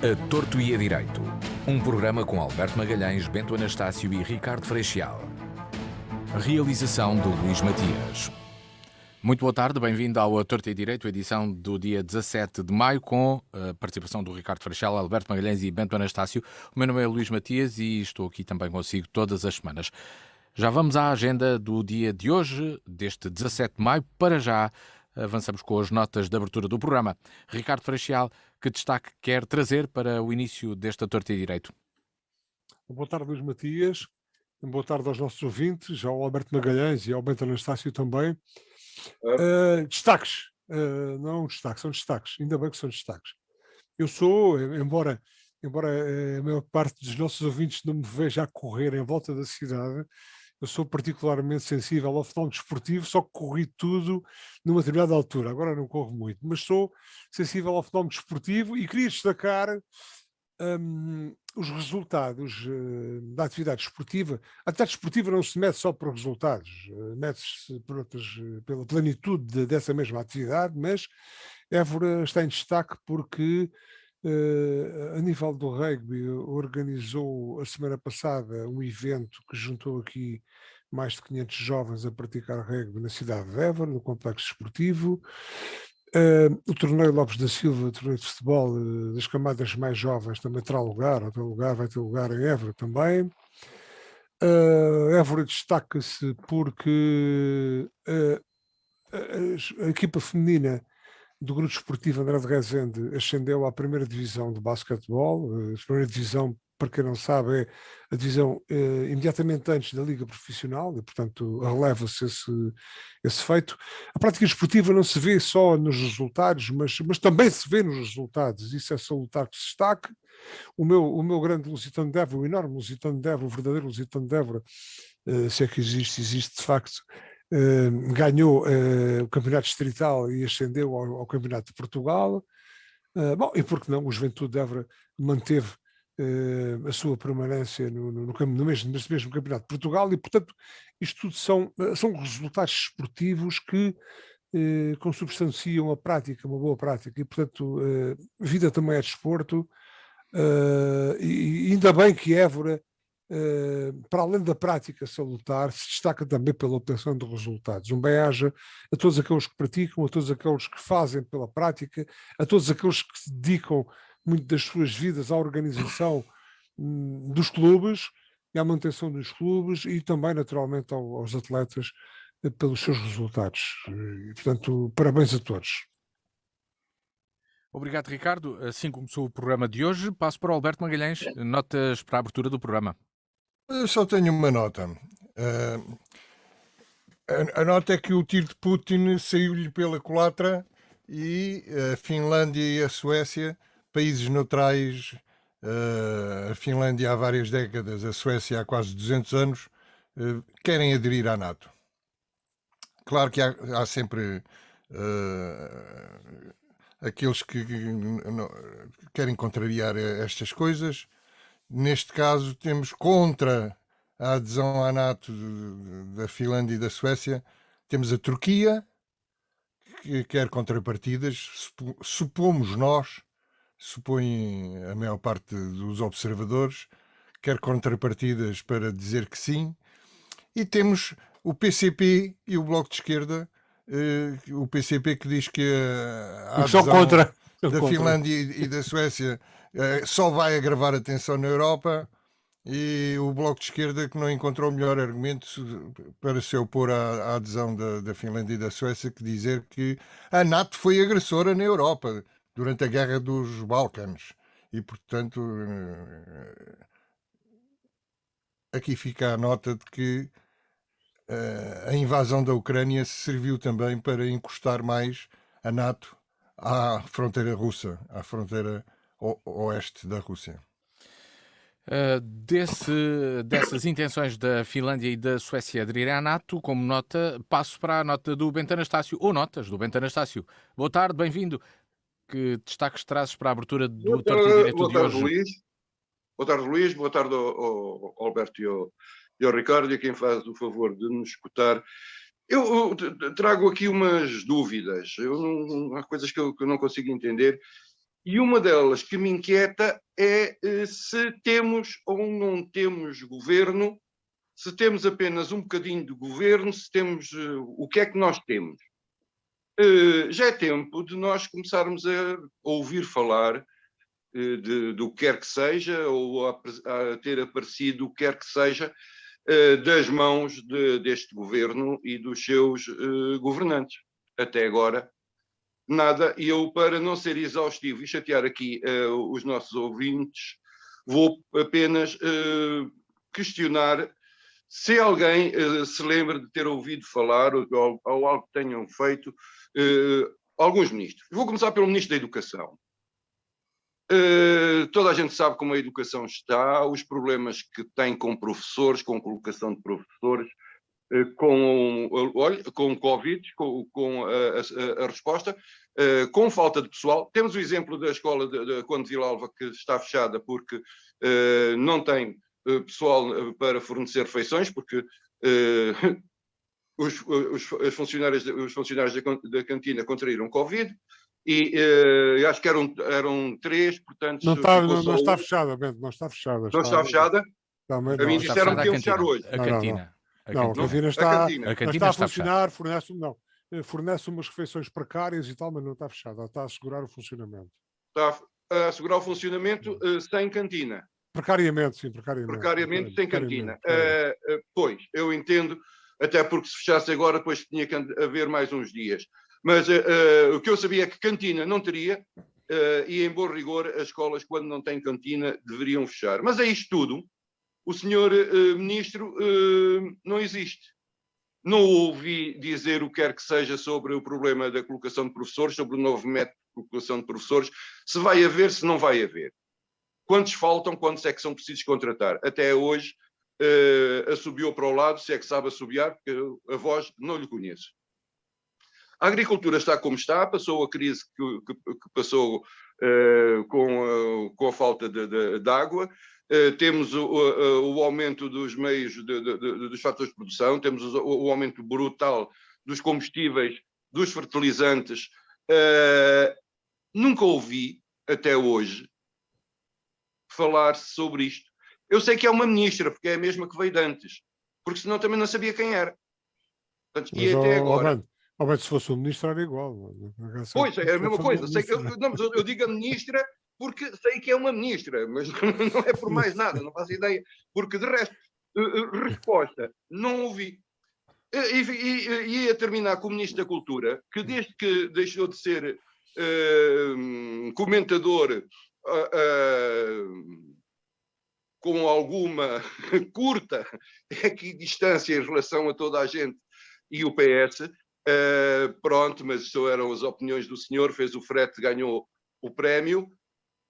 A Torto e a Direito, um programa com Alberto Magalhães, Bento Anastácio e Ricardo Freixal. Realização de Luís Matias. Muito boa tarde, bem-vindo ao A Torto e a Direito, edição do dia 17 de maio, com a participação do Ricardo Freixal, Alberto Magalhães e Bento Anastácio. O meu nome é Luís Matias e estou aqui também consigo todas as semanas. Já vamos à agenda do dia de hoje, deste 17 de maio. Para já, avançamos com as notas de abertura do programa. Ricardo Freixal, que destaque quer trazer para o início desta Torto e Direito? Boa tarde, Luís Matias. Boa tarde aos nossos ouvintes, ao Alberto Magalhães e ao Bento Anastácio também. Destaques. Não destaques, são destaques. Ainda bem que são destaques. Eu sou, embora a maior parte dos nossos ouvintes não me veja a correr em volta da cidade, eu sou particularmente sensível ao fenómeno desportivo, só que corri tudo numa determinada altura. Agora não corro muito, mas sou sensível ao fenómeno desportivo e queria destacar os resultados da atividade desportiva. A atividade desportiva não se mede só por resultados, mede-se pela plenitude dessa mesma atividade, mas Évora está em destaque porque a nível do rugby organizou a semana passada um evento que juntou aqui mais de 500 jovens a praticar rugby na cidade de Évora, no complexo desportivo. O torneio Lopes da Silva, o torneio de futebol das camadas mais jovens, também terá lugar, vai ter lugar em Évora também. Évora destaca-se porque a equipa feminina do Grupo Esportivo André de Rezende ascendeu à primeira divisão de basquetebol. A primeira divisão, para quem não sabe, é a divisão imediatamente antes da Liga Profissional e, portanto, releva-se esse feito. A prática esportiva não se vê só nos resultados, mas também se vê nos resultados. Isso é salutar que se destaque. O meu grande Lusitano de Évora, o enorme Lusitano de Évora, o verdadeiro Lusitano de Évora, se é que existe de facto, ganhou o campeonato distrital e ascendeu ao campeonato de Portugal. Bom, e por que não, o Juventude de Évora manteve a sua permanência nesse mesmo campeonato de Portugal e, portanto, isto tudo são resultados esportivos que consubstanciam a prática, uma boa prática, e, portanto, a vida também é desporto, e ainda bem que Évora, para além da prática salutar, se destaca também pela obtenção de resultados. Um bem-aja a todos aqueles que praticam, a todos aqueles que fazem pela prática, a todos aqueles que se dedicam muito das suas vidas à organização dos clubes e à manutenção dos clubes e também, naturalmente, aos atletas pelos seus resultados. E, portanto, parabéns a todos. Obrigado, Ricardo. Assim começou o programa de hoje. Passo para o Alberto Magalhães. Notas para a abertura do programa. Eu só tenho uma nota. A nota é que o tiro de Putin saiu-lhe pela culatra e a Finlândia e a Suécia, países neutrais, a Finlândia há várias décadas, a Suécia há quase 200 anos, querem aderir à NATO. Claro que há sempre aqueles que querem contrariar estas coisas. Neste caso, temos contra a adesão à NATO da Finlândia e da Suécia, temos a Turquia, que quer contrapartidas, supomos nós, supõe a maior parte dos observadores, quer contrapartidas para dizer que sim, e temos o PCP e o Bloco de Esquerda, o PCP que diz que a adesão da Finlândia e da Suécia só vai agravar a tensão na Europa, e o Bloco de Esquerda que não encontrou o melhor argumento para se opor à adesão da Finlândia e da Suécia, que dizer que a NATO foi agressora na Europa durante a Guerra dos Balcãs. E, portanto, aqui fica a nota de que a invasão da Ucrânia serviu também para encostar mais a NATO à fronteira russa, à fronteira oeste da Rússia. Dessas intenções da Finlândia e da Suécia aderirem à NATO, como nota, passo para a nota do Bento Anastácio, ou notas do Bento Anastácio. Boa tarde, bem-vindo. Que destaques trazes para a abertura do Torto e Direito de hoje? Luís. Boa tarde, Luís. Boa tarde ao Alberto e ao Ricardo, e a quem faz o favor de nos escutar. Eu trago aqui umas dúvidas. Há coisas que eu não consigo entender. E uma delas que me inquieta é se temos ou não temos governo, se temos apenas um bocadinho de governo, se temos o que é que nós temos. Já é tempo de nós começarmos a ouvir falar do que quer que seja, ou a ter aparecido o que quer que seja, das mãos deste governo e dos seus governantes. Até agora, nada. E eu, para não ser exaustivo e chatear aqui os nossos ouvintes, vou apenas questionar se alguém se lembra de ter ouvido falar ou algo que tenham feito alguns ministros. Vou começar pelo Ministro da Educação. Toda a gente sabe como a educação está, os problemas que tem com professores, com colocação de professores, com Covid, com a resposta, com falta de pessoal. Temos o exemplo da escola de Conde de Vilalva, que está fechada porque não tem pessoal para fornecer refeições, porque os funcionários da cantina contraíram Covid, e acho que eram 3, portanto... Não está fechada, Bento, não está fechada. Não está fechada? A mim disseram que iam fechar hoje. A cantina. Não, a cantina está a funcionar, fornece umas refeições precárias e tal, mas não está fechada, está a assegurar o funcionamento. Está a assegurar o funcionamento sem cantina. Precariamente, sim, precariamente. Precariamente sem cantina. Pois, eu entendo, até porque se fechasse agora, depois tinha que haver mais uns dias. Mas o que eu sabia é que cantina não teria, e em bom rigor as escolas, quando não têm cantina, deveriam fechar. Mas é isto tudo. O senhor ministro não existe. Não ouvi dizer o que quer que seja sobre o problema da colocação de professores, sobre o novo método de colocação de professores, se vai haver, se não vai haver. Quantos faltam, quantos é que são precisos contratar? Até hoje assobiou para o lado, se é que sabe assobiar, porque a voz não lhe conheço. A agricultura está como está, passou a crise que passou com a falta de água. Temos o aumento dos meios, dos fatores de produção, temos o aumento brutal dos combustíveis, dos fertilizantes. Nunca ouvi, até hoje, falar sobre isto. Eu sei que é uma ministra, porque é a mesma que veio de antes, porque senão também não sabia quem era. Portanto, e até agora... se fosse o ministro era igual. Pois, é a mesma coisa. Sei que eu digo a ministra porque sei que é uma ministra, mas não é por mais nada, não faço ideia. Porque, de resto, resposta, não ouvi. E ia terminar com o Ministro da Cultura, que desde que deixou de ser comentador com alguma curta equidistância em relação a toda a gente e o PS, pronto, mas isso eram as opiniões do senhor, fez o frete, ganhou o prémio,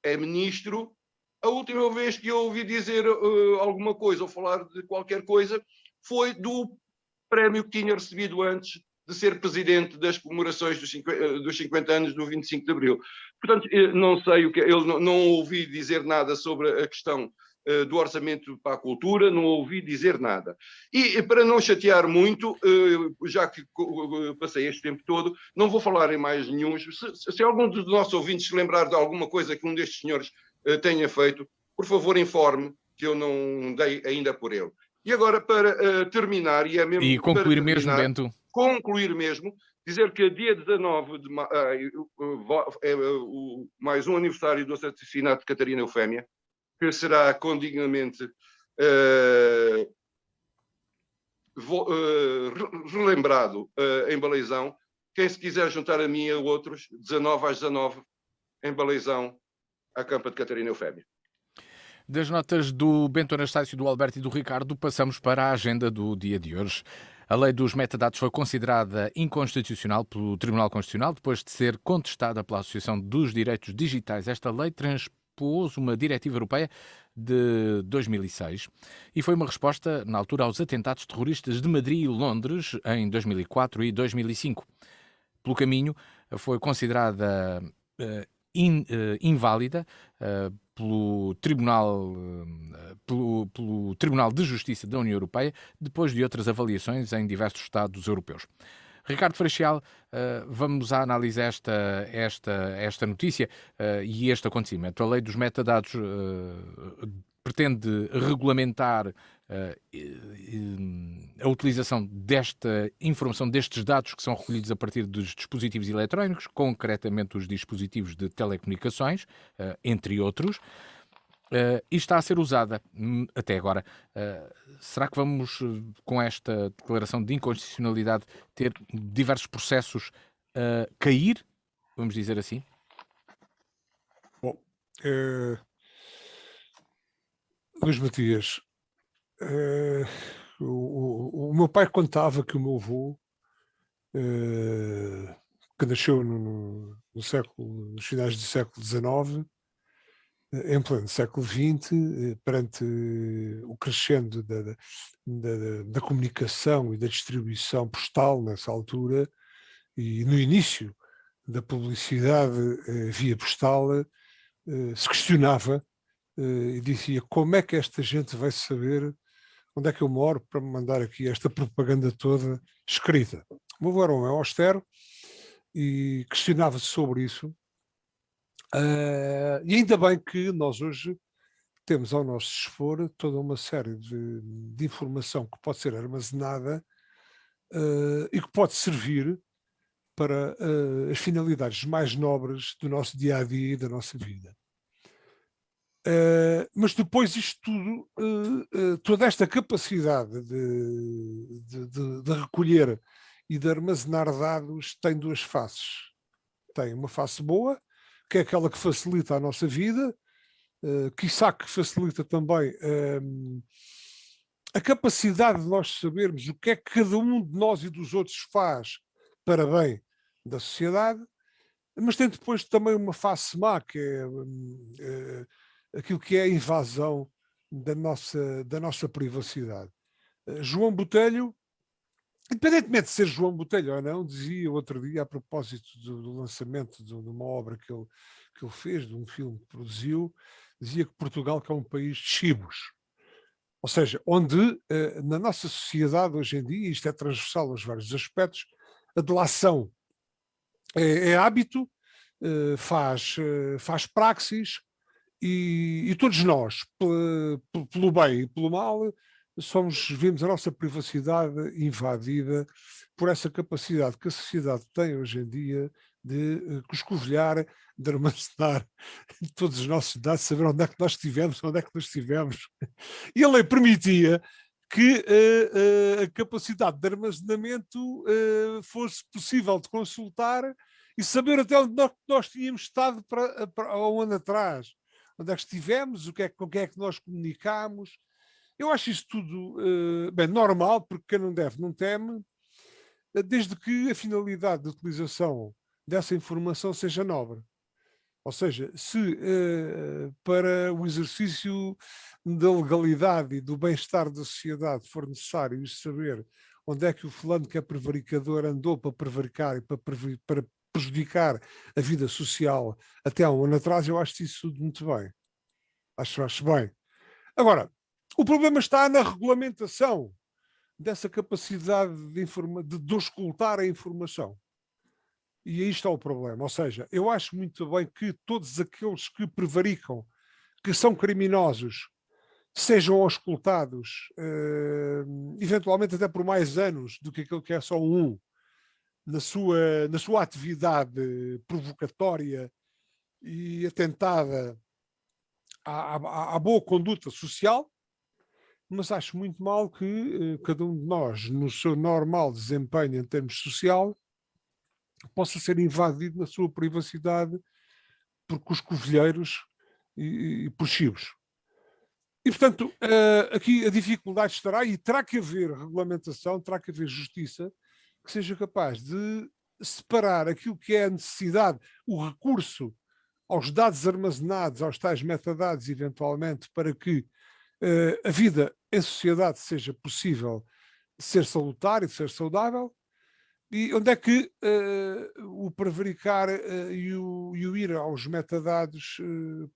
é ministro. A última vez que eu ouvi dizer alguma coisa ou falar de qualquer coisa foi do prémio que tinha recebido antes de ser presidente das comemorações dos 50 anos do 25 de Abril. Portanto, não sei o que, eu não ouvi dizer nada sobre a questão do orçamento para a cultura, não ouvi dizer nada. E para não chatear muito, já que passei este tempo todo, não vou falar em mais nenhum. Se algum dos nossos ouvintes se lembrar de alguma coisa que um destes senhores tenha feito, por favor informe, que eu não dei ainda por ele. E agora, para terminar, e concluir mesmo, Bento. Concluir mesmo, dizer que dia 19 de maio é mais um aniversário do assassinato de Catarina Eufémia, que será condignamente relembrado em Baleizão. Quem se quiser juntar a mim e a outros, 19 às 19, em Baleizão, à campa de Catarina Eufémia. Das notas do Bento Anastácio, do Alberto e do Ricardo, passamos para a agenda do dia de hoje. A lei dos metadados foi considerada inconstitucional pelo Tribunal Constitucional depois de ser contestada pela Associação dos Direitos Digitais. Esta lei transpôs uma diretiva europeia de 2006 e foi uma resposta, na altura, aos atentados terroristas de Madrid e Londres em 2004 e 2005. Pelo caminho, foi considerada inválida pelo Tribunal de Justiça da União Europeia, depois de outras avaliações em diversos Estados europeus. Ricardo Freixal, vamos à análise esta notícia e este acontecimento. A lei dos metadados pretende regulamentar a utilização desta informação, destes dados que são recolhidos a partir dos dispositivos eletrónicos, concretamente os dispositivos de telecomunicações, entre outros, e está a ser usada até agora. Será que vamos, com esta declaração de inconstitucionalidade, ter diversos processos a cair, vamos dizer assim? Bom, Luís Matias, o meu pai contava que o meu avô, que nasceu nos finais do século XIX, em pleno século XX, perante o crescendo da comunicação e da distribuição postal nessa altura, e no início da publicidade via postal, se questionava e dizia: como é que esta gente vai saber onde é que eu moro para me mandar aqui esta propaganda toda escrita? O meu avô era um homem austero e questionava-se sobre isso. E ainda bem que nós hoje temos ao nosso dispor toda uma série de informação que pode ser armazenada e que pode servir para as finalidades mais nobres do nosso dia-a-dia e da nossa vida. Mas depois isto tudo, toda esta capacidade de recolher e de armazenar dados tem duas faces. Tem uma face boa, que é aquela que facilita a nossa vida, quiçá que facilita também a capacidade de nós sabermos o que é que cada um de nós e dos outros faz para bem da sociedade, mas tem depois também uma face má, que é aquilo que é a invasão da nossa privacidade. João Botelho, independentemente de ser João Botelho ou não, dizia outro dia, a propósito do lançamento de uma obra que ele fez, de um filme que produziu, dizia que Portugal é um país de chibos. Ou seja, onde na nossa sociedade hoje em dia, isto é transversal aos vários aspectos, a delação é hábito, faz praxis, e todos nós, pelo bem e pelo mal, vemos a nossa privacidade invadida por essa capacidade que a sociedade tem hoje em dia de coscovilhar, de armazenar todos os nossos dados, saber onde é que nós estivemos, onde é que nós estivemos. E a lei permitia que a capacidade de armazenamento fosse possível de consultar e saber até onde nós tínhamos estado há um ano atrás, onde é que estivemos, com quem é que nós comunicámos. Eu acho isso tudo normal, porque quem não deve não teme, desde que a finalidade de utilização dessa informação seja nobre. Ou seja, se para o exercício da legalidade e do bem-estar da sociedade for necessário saber onde é que o fulano que é prevaricador andou para prevaricar e para prejudicar a vida social até há um ano atrás, eu acho isso tudo muito bem. Acho bem. Agora, o problema está na regulamentação dessa capacidade de auscultar a informação. E aí está o problema. Ou seja, eu acho muito bem que todos aqueles que prevaricam, que são criminosos, sejam auscultados, eventualmente até por mais anos do que aquele que é só um, na sua atividade provocatória e atentada à boa conduta social, mas acho muito mal que cada um de nós, no seu normal desempenho em termos social, possa ser invadido na sua privacidade por coscovilheiros e por chibos. E, portanto, aqui a dificuldade estará, e terá que haver regulamentação, terá que haver justiça que seja capaz de separar aquilo que é a necessidade, o recurso aos dados armazenados, aos tais metadados, eventualmente, para que a vida em sociedade seja possível de ser salutar e de ser saudável, e onde é que o prevaricar e o ir aos metadados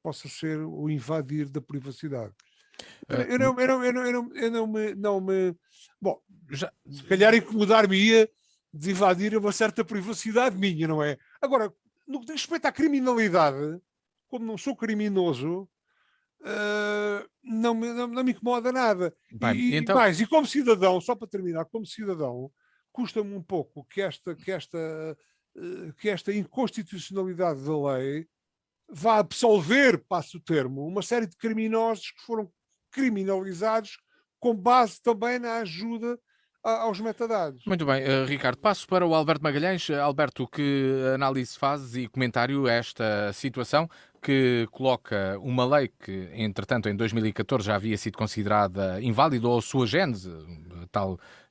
possa ser o invadir da privacidade. Eu não me... Bom, se calhar incomodar-me-ia de invadir uma certa privacidade minha, não é? Agora, no que diz respeito à criminalidade, como não sou criminoso, não me incomoda nada. Bem, E então, mais, e como cidadão, só para terminar, como cidadão, custa-me um pouco que esta inconstitucionalidade da lei vá absolver, passo o termo, uma série de criminosos que foram criminalizados com base também na ajuda aos metadados. muito bem, Ricardo, passo para o Alberto Magalhães. Alberto, que análise fazes e comentário a esta situação que coloca uma lei que, entretanto, em 2014 já havia sido considerada inválida, ou a sua gênese,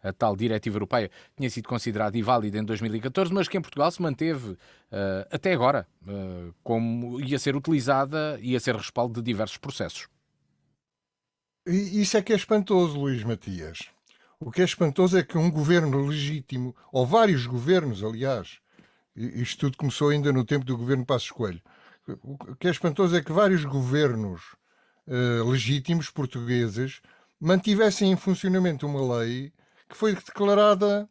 a tal diretiva europeia, tinha sido considerada inválida em 2014, mas que em Portugal se manteve até agora, como ia ser utilizada e a ser respaldo de diversos processos. E isso é que é espantoso, Luís Matias. O que é espantoso é que um governo legítimo, ou vários governos, aliás, isto tudo começou ainda no tempo do governo Passos Coelho, o que é espantoso é que vários governos legítimos portugueses mantivessem em funcionamento uma lei que foi declarada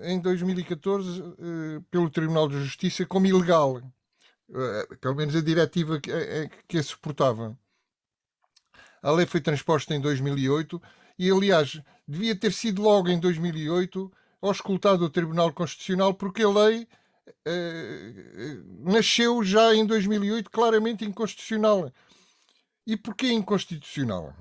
em 2014 pelo Tribunal de Justiça como ilegal. Pelo menos a diretiva que a suportava. A lei foi transposta em 2008 e, aliás, devia ter sido logo em 2008 auscultado o Tribunal Constitucional, porque a lei nasceu já em 2008 claramente inconstitucional. E porquê inconstitucional?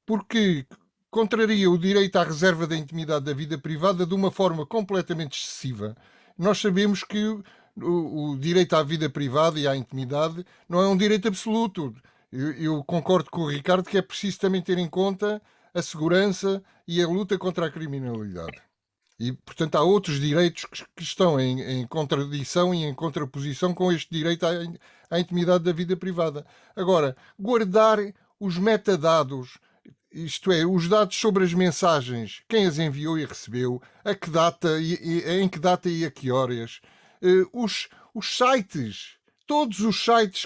Porque contraria o direito à reserva da intimidade da vida privada de uma forma completamente excessiva. Nós sabemos que o direito à vida privada e à intimidade não é um direito absoluto. Eu concordo com o Ricardo que é preciso também ter em conta a segurança e a luta contra a criminalidade. E, portanto, há outros direitos que estão em contradição e em contraposição com este direito à intimidade da vida privada. Agora, guardar os metadados, isto é, os dados sobre as mensagens, quem as enviou e recebeu, a que data em que data e a que horas, os sites, todos os sites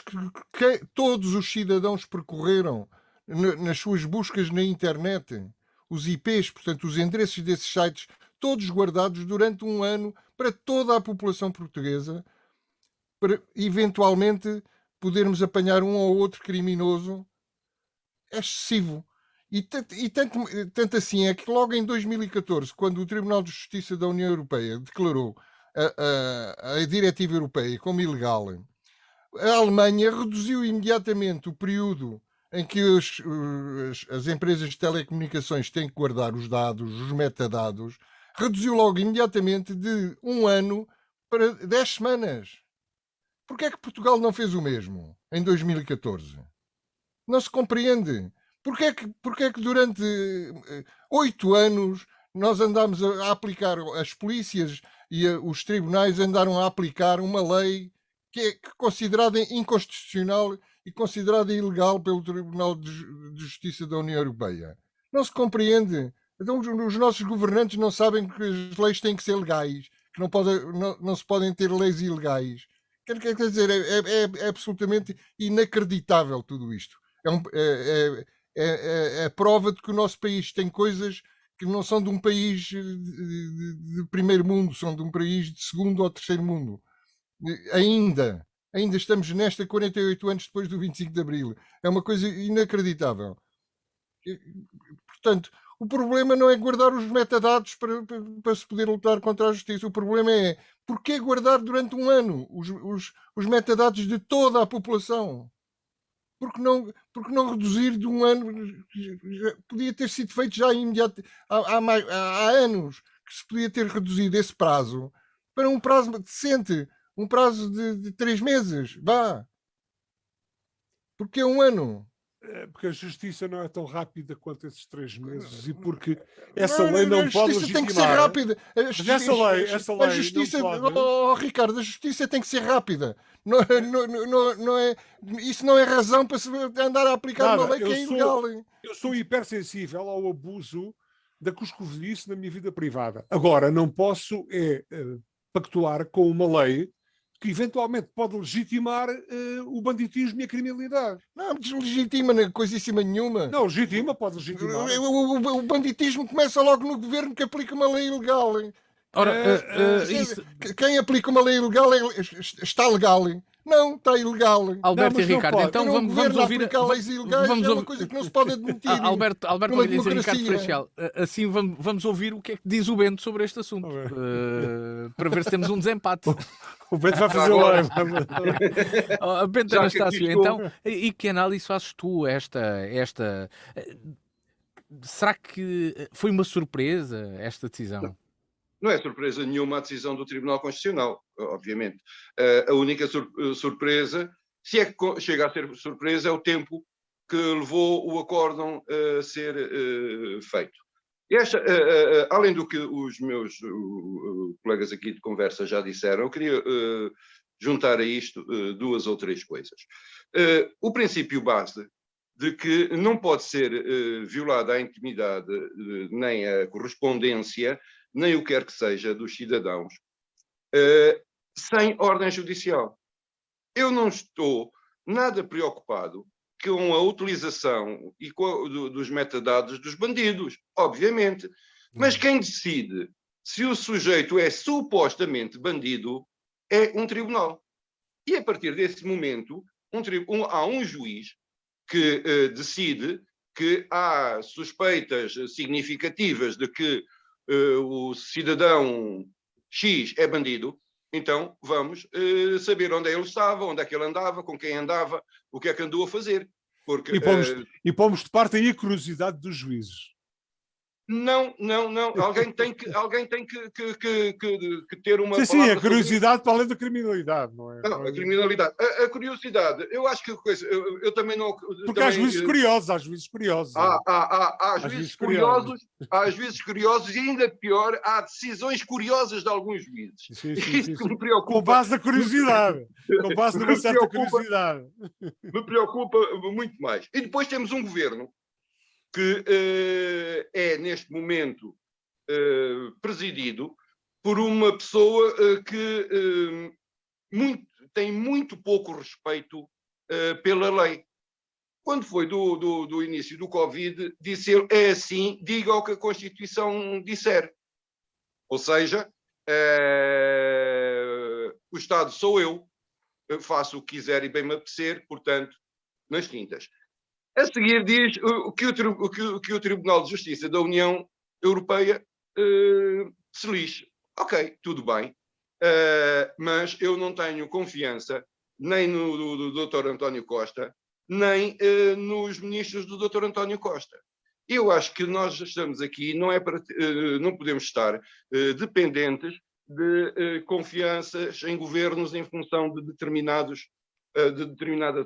que todos os cidadãos percorreram nas suas buscas na internet, os IPs, portanto, os endereços desses sites, todos guardados durante um ano para toda a população portuguesa, para eventualmente podermos apanhar um ou outro criminoso, é excessivo. E tanto assim é que logo em 2014, quando o Tribunal de Justiça da União Europeia declarou a diretiva europeia como ilegal, a Alemanha reduziu imediatamente o período em que as empresas de telecomunicações têm que guardar os dados, os metadados, reduziu logo imediatamente de um ano para 10 semanas. Porquê é que Portugal não fez o mesmo em 2014? Não se compreende. Porquê é que durante 8 anos nós andámos a aplicar, as polícias e os tribunais andaram a aplicar uma lei que é considerada inconstitucional e considerada ilegal pelo Tribunal de Justiça da União Europeia? Não se compreende. Então os nossos governantes não sabem que as leis têm que ser legais, que não se podem ter leis ilegais. Quer dizer, é absolutamente inacreditável tudo isto. É a prova de que o nosso país tem coisas que não são de um país de primeiro mundo, são de um país de segundo ou terceiro mundo. Ainda estamos nesta 48 anos depois do 25 de Abril. É uma coisa inacreditável. Portanto, o problema não é guardar os metadados para se poder lutar contra a justiça. O problema é porquê guardar durante um ano os metadados de toda a população? Porque não reduzir de um ano? Podia ter sido feito já imediato. Há anos que se podia ter reduzido esse prazo para um prazo decente, um prazo de 3 meses. Vá. Porque é um ano. Porque a justiça não é tão rápida quanto esses 3 meses e porque essa lei não pode legitimar. A justiça tem que ser rápida. A justiça, Ricardo, a justiça tem que ser rápida. Não é, isso não é razão para se andar a aplicar uma lei que é ilegal. Eu sou hipersensível ao abuso da cuscovilhice na minha vida privada. Agora, não posso pactuar com uma lei que eventualmente pode legitimar o banditismo e a criminalidade. Não deslegitima coisíssima nenhuma. Não, legitima, pode legitimar. O banditismo começa logo no governo que aplica uma lei ilegal. Ora, isso... Quem aplica uma lei ilegal está legal. Não, está ilegal. Alberto Não, e Ricardo, então vamos ouvir... leis ilegais é uma coisa que não se pode admitir. Alberto Magalhães e Ricardo democracia. Freixal, assim vamos ouvir o que é que diz o Bento sobre este assunto, para ver se temos um desempate. O Bento vai fazer Agora. live. Bento Já que Anastácio, aqui estou- então, e que análise fazes tu esta... Será que foi uma surpresa esta decisão? Não é surpresa nenhuma a decisão do Tribunal Constitucional, obviamente. A única surpresa, se é que chega a ser surpresa, é o tempo que levou o acórdão a ser feito. E além do que os meus colegas aqui de conversa já disseram, eu queria juntar a isto duas ou três coisas. O princípio base de que não pode ser violada a intimidade nem a correspondência, nem o que quer que seja dos cidadãos, sem ordem judicial. Eu não estou nada preocupado com a utilização e dos metadados dos bandidos, obviamente. Mas quem decide se o sujeito é supostamente bandido é um tribunal. E a partir desse momento, há um juiz que decide que há suspeitas significativas de que o cidadão X é bandido, então vamos saber onde ele estava, onde é que ele andava, com quem andava, o que é que andou a fazer. Porque, E pomos de parte aí a curiosidade dos juízes. Não. Alguém tem que ter uma Sim, a curiosidade para além da criminalidade, não é? Não, a criminalidade. A curiosidade, eu acho que eu também não... Porque há juízes curiosos, há juízes curiosos. Há juízes curiosos, há juízes curiosos e ainda pior, há decisões curiosas de alguns juízes. Sim. Isso que me preocupa. Com base na curiosidade. Com base numa certa curiosidade. Me preocupa muito mais. E depois temos um governo que é, neste momento, presidido por uma pessoa que tem muito pouco respeito pela lei. Quando foi do início do Covid, disse ele, é assim, diga o que a Constituição disser. Ou seja, o Estado sou eu faço o que quiser e bem me apetecer, portanto, nas quintas. A seguir diz que o Tribunal de Justiça da União Europeia se lixe. Ok, tudo bem, mas eu não tenho confiança nem no Dr. António Costa, nem nos ministros do Dr. António Costa. Eu acho que nós estamos aqui, não podemos estar dependentes de confianças em governos em função de determinadas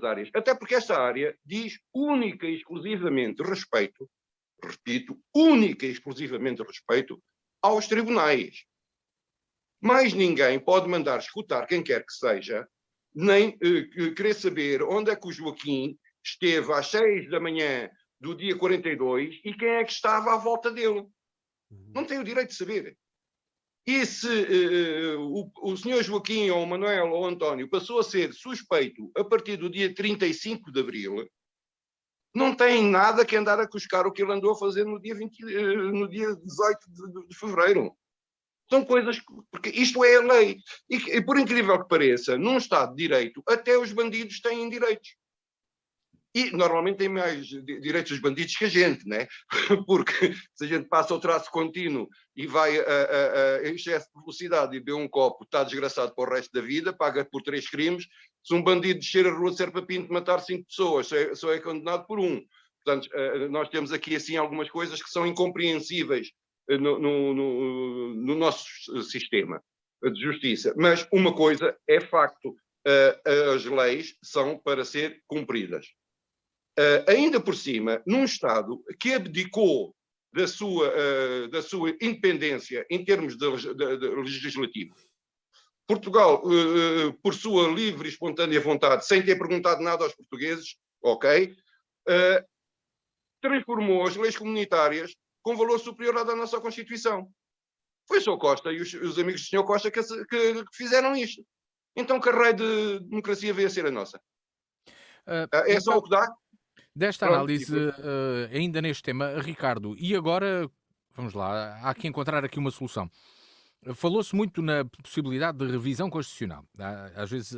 áreas. Até porque esta área diz única e exclusivamente respeito, repito, única e exclusivamente respeito aos tribunais. Mais ninguém pode mandar escutar quem quer que seja, nem querer saber onde é que o Joaquim esteve às 6 da manhã do dia 42 e quem é que estava à volta dele. Não tem o direito de saber. E se o senhor Joaquim ou o Manuel ou o António passou a ser suspeito a partir do dia 35 de abril, não tem nada que andar a cuscar o que ele andou a fazer no dia 18 de fevereiro. São coisas... Porque isto é a lei. E por incrível que pareça, num Estado de Direito, até os bandidos têm direitos. E normalmente têm mais direitos os bandidos que a gente, né? Porque se a gente passa o traço contínuo e vai a excesso de velocidade e bebe um copo, está desgraçado para o resto da vida, paga por 3 crimes. Se um bandido descer a rua de Serpa Pinto e matar 5 pessoas, só é condenado por 1. Portanto, nós temos aqui assim algumas coisas que são incompreensíveis no nosso sistema de justiça. Mas uma coisa é facto, as leis são para ser cumpridas. Ainda por cima, num Estado que abdicou da sua independência em termos de legislativo. Portugal, por sua livre e espontânea vontade, sem ter perguntado nada aos portugueses, ok, transformou as leis comunitárias com valor superior à da nossa Constituição. Foi o Sr. Costa e os amigos do Sr. Costa que fizeram isto. então que raio de democracia veio a ser a nossa? É só Então, o que dá? desta Pronto, análise, ainda neste tema, Ricardo, e agora, vamos lá, há que encontrar aqui uma solução. Falou-se muito na possibilidade de revisão constitucional. Às vezes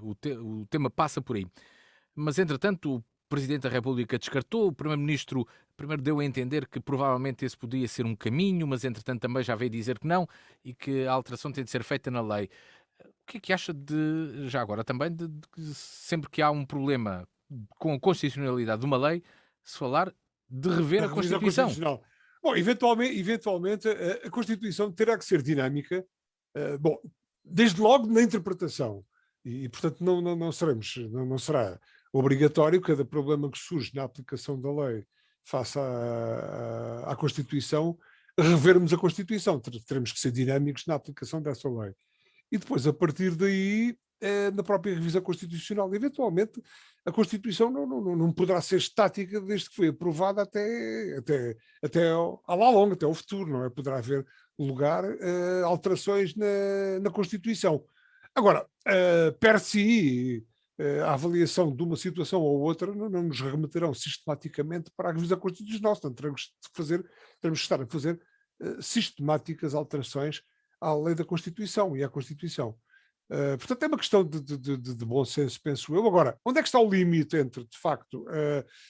o tema passa por aí. Mas, entretanto, o Presidente da República descartou, o Primeiro-Ministro primeiro deu a entender que provavelmente esse podia ser um caminho, mas, entretanto, também já veio dizer que não e que a alteração tem de ser feita na lei. O que é que acha de, já agora também, de que sempre que há um problema com a constitucionalidade de uma lei, se falar de rever Da a revisão Constituição? constitucional. Bom, eventualmente a Constituição terá que ser dinâmica, bom, desde logo na interpretação, e portanto não será obrigatório cada problema que surge na aplicação da lei face à Constituição, revermos a Constituição. Teremos que ser dinâmicos na aplicação dessa lei. E depois, a partir daí, na própria revisão constitucional, eventualmente, a Constituição não poderá ser estática desde que foi aprovada até à lá longa, até ao futuro, não é? Poderá haver lugar a alterações na Constituição. Agora, per si, a avaliação de uma situação ou outra não nos remeterão sistematicamente para a revisão constitucional, portanto, teremos que estar a fazer sistemáticas alterações à lei da Constituição e à Constituição. Portanto, é uma questão de bom senso, penso eu. Agora, onde é que está o limite entre, de facto,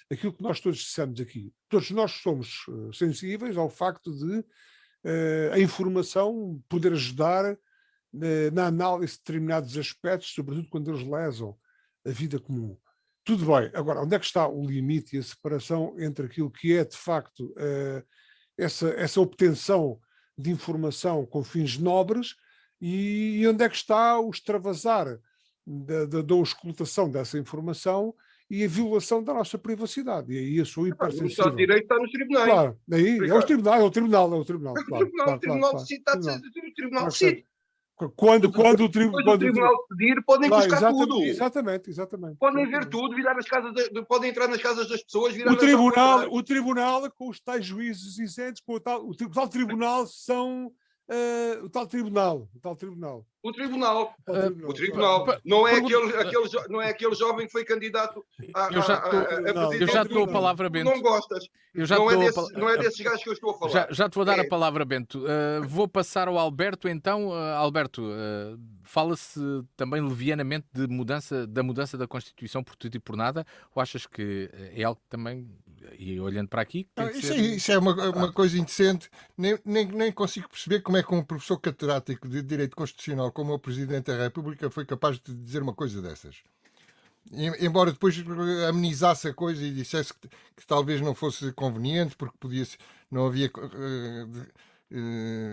aquilo que nós todos dissemos aqui? Todos nós somos sensíveis ao facto de a informação poder ajudar na análise de determinados aspectos, sobretudo quando eles lesam a vida comum. Tudo bem. Agora, onde é que está o limite e a separação entre aquilo que é, de facto, essa obtenção de informação com fins nobres e onde é que está o extravasar da auscultação dessa informação e a violação da nossa privacidade? E aí eu sou hipersensível. O Estado de Direito está nos tribunais. Claro, aí é o tribunal. O Tribunal decide. Quando o Tribunal decidir, podem buscar tudo. Exatamente. Podem ver tudo, podem entrar nas casas das pessoas, virar o tribunal com os tais juízes isentos, com o tal tribunal são o tal tribunal. O tribunal. Não é aquele jovem que foi candidato a presidente. Eu já te dou a palavra, Bento. Não gostas. Não é desses gajos que eu estou a falar. Já te vou dar a palavra, Bento. Vou passar ao Alberto, então. Alberto, fala-se também levianamente da mudança da Constituição por tudo e por nada, ou achas que é algo que também, e olhando para aqui... Isso é uma coisa indecente. Nem consigo perceber como é que um professor catedrático de Direito Constitucional como o Presidente da República foi capaz de dizer uma coisa dessas. Embora depois amenizasse a coisa e dissesse que talvez não fosse conveniente porque não havia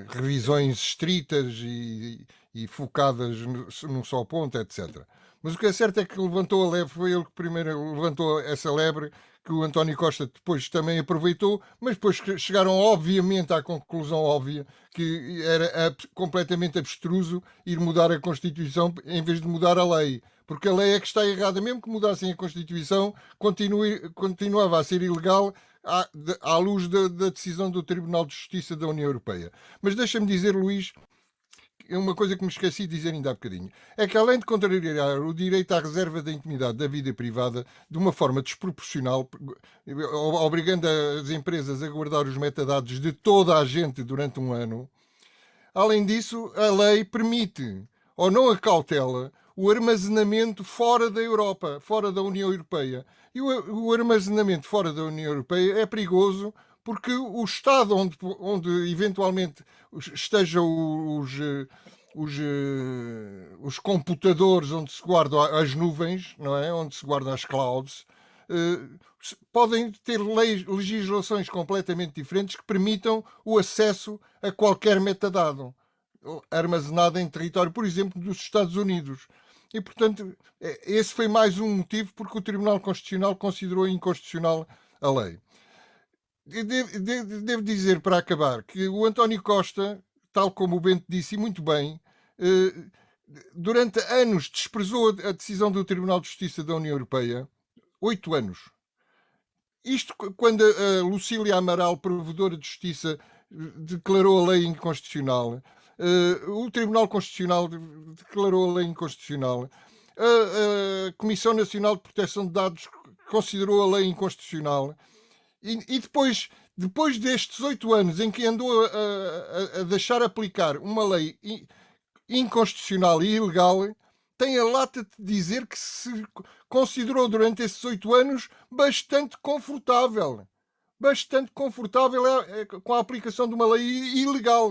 revisões estritas e focadas num só ponto, etc. Mas o que é certo é que levantou a lebre, foi ele que primeiro levantou essa lebre, que o António Costa depois também aproveitou, mas depois chegaram obviamente à conclusão óbvia que era completamente abstruso ir mudar a Constituição em vez de mudar a lei. Porque a lei é que está errada. Mesmo que mudassem a Constituição, continuava a ser ilegal à luz da decisão do Tribunal de Justiça da União Europeia. Mas deixa-me dizer, Luís, uma coisa que me esqueci de dizer ainda há bocadinho, é que além de contrariar o direito à reserva da intimidade da vida privada de uma forma desproporcional, obrigando as empresas a guardar os metadados de toda a gente durante um ano, além disso, a lei permite, ou não acautela, o armazenamento fora da Europa, fora da União Europeia. E o armazenamento fora da União Europeia é perigoso porque o Estado onde eventualmente estejam os computadores onde se guardam as nuvens, não é? Onde se guardam as clouds, podem ter legislações completamente diferentes que permitam o acesso a qualquer metadado armazenado em território, por exemplo, dos Estados Unidos. E, portanto, esse foi mais um motivo porque o Tribunal Constitucional considerou inconstitucional a lei. Devo dizer, para acabar, que o António Costa, tal como o Bento disse, e muito bem, durante anos desprezou a decisão do Tribunal de Justiça da União Europeia. 8 anos. Isto quando a Lucília Amaral, provedora de Justiça, declarou a lei inconstitucional. o Tribunal Constitucional declarou a lei inconstitucional, a Comissão Nacional de Proteção de Dados considerou a lei inconstitucional, e depois destes 8 anos em que andou a deixar aplicar uma lei inconstitucional e ilegal, tem a lata de dizer que se considerou durante esses 8 anos bastante confortável com a aplicação de uma lei ilegal.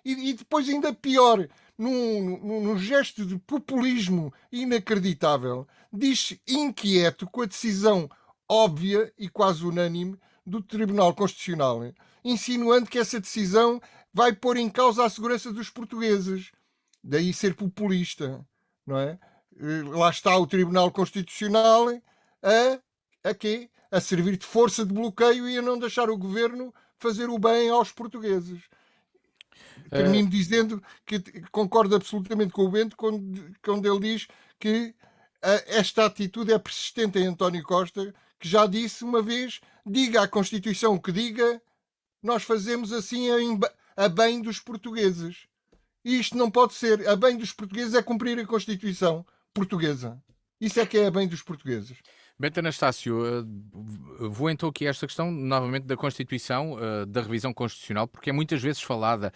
E depois, ainda pior, num gesto de populismo inacreditável, diz-se inquieto com a decisão óbvia e quase unânime do Tribunal Constitucional, insinuando que essa decisão vai pôr em causa a segurança dos portugueses. Daí ser populista, não é? Lá está o Tribunal Constitucional a servir de força de bloqueio e a não deixar o governo fazer o bem aos portugueses. Termino dizendo que concordo absolutamente com o Bento quando ele diz que esta atitude é persistente em António Costa, que já disse uma vez: diga à Constituição o que diga, nós fazemos assim a bem dos portugueses. E isto não pode ser. A bem dos portugueses é cumprir a Constituição portuguesa. Isso é que é a bem dos portugueses. Bento Anastácio, vou então aqui a esta questão novamente da Constituição, da revisão constitucional, porque é muitas vezes falada.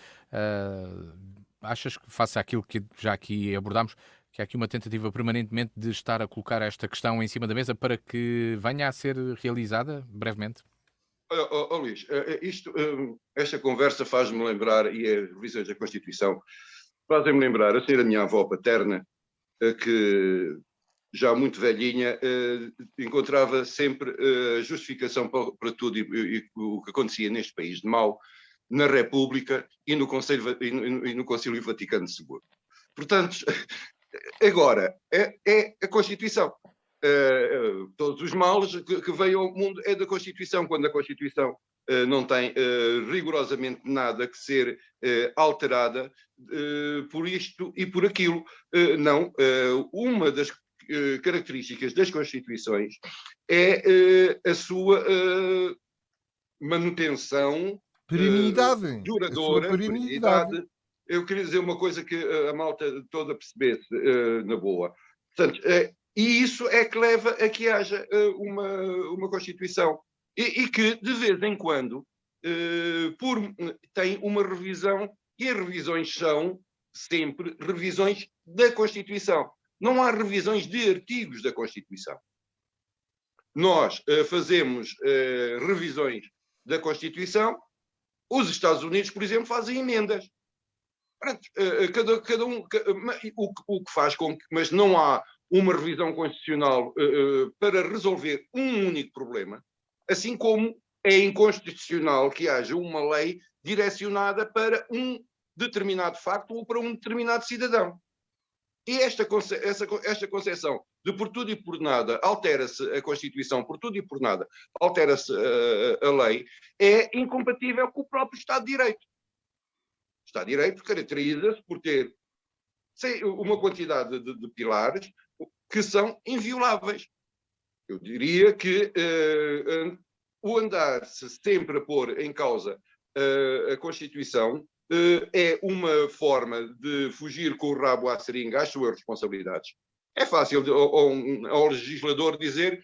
Achas que, face àquilo que já aqui abordámos, que há aqui uma tentativa permanentemente de estar a colocar esta questão em cima da mesa para que venha a ser realizada brevemente? Luís, esta conversa faz-me lembrar, e as revisões da Constituição fazem-me lembrar a senhora minha avó paterna, que já muito velhinha, encontrava sempre justificação para tudo e o que acontecia neste país de mal, na República e no Concílio Vaticano II. Portanto, agora, é a Constituição. Todos os males que veio ao mundo é da Constituição, quando a Constituição não tem rigorosamente nada que ser alterada por isto e por aquilo. Não, uma das características das Constituições é a sua manutenção perenidade, duradoura, perenidade. Eu queria dizer uma coisa que a malta toda percebesse na boa. Portanto, e isso é que leva a que haja uma Constituição e que, de vez em quando, tem uma revisão, e as revisões são sempre revisões da Constituição. Não há revisões de artigos da Constituição. Nós fazemos revisões da Constituição, os Estados Unidos, por exemplo, fazem emendas. Cada um, o que faz com que, mas não há uma revisão constitucional para resolver um único problema, assim como é inconstitucional que haja uma lei direcionada para um determinado facto ou para um determinado cidadão. E esta concepção de por tudo e por nada altera-se a Constituição, por tudo e por nada altera-se a lei, é incompatível com o próprio Estado de Direito. O Estado de Direito caracteriza-se por ter uma quantidade de pilares que são invioláveis. Eu diria que o andar-se sempre a pôr em causa a Constituição é uma forma de fugir com o rabo à seringa às suas responsabilidades. É fácil ao legislador dizer